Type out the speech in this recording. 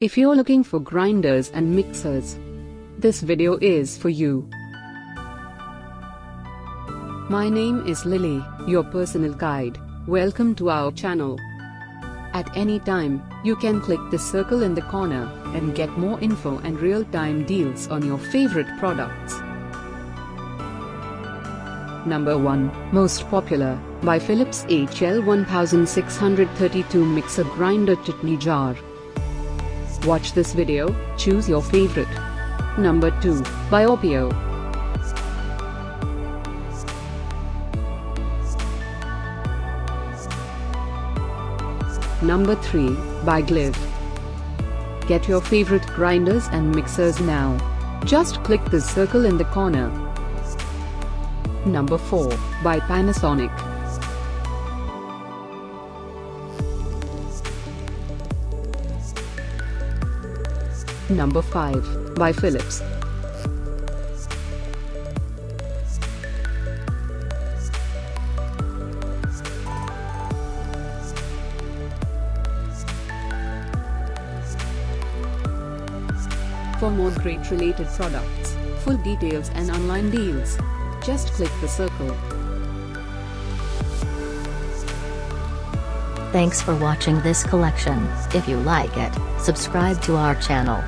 If you're looking for grinders and mixers, this video is for you. My name is Lily, your personal guide. Welcome to our channel. At any time, you can click the circle in the corner and get more info and real-time deals on your favorite products. Number 1, Most Popular, by Philips HL1632 Mixer Grinder Chutney Jar. Watch this video, choose your favorite. Number 2, by Orpio. Number 3, by Glive. Get your favorite grinders and mixers now. Just click the circle in the corner. Number 4, by Panasonic. Number 5, by Philips. For more great related products, full details and online deals, just click the circle. Thanks for watching this collection. If you like it, subscribe to our channel.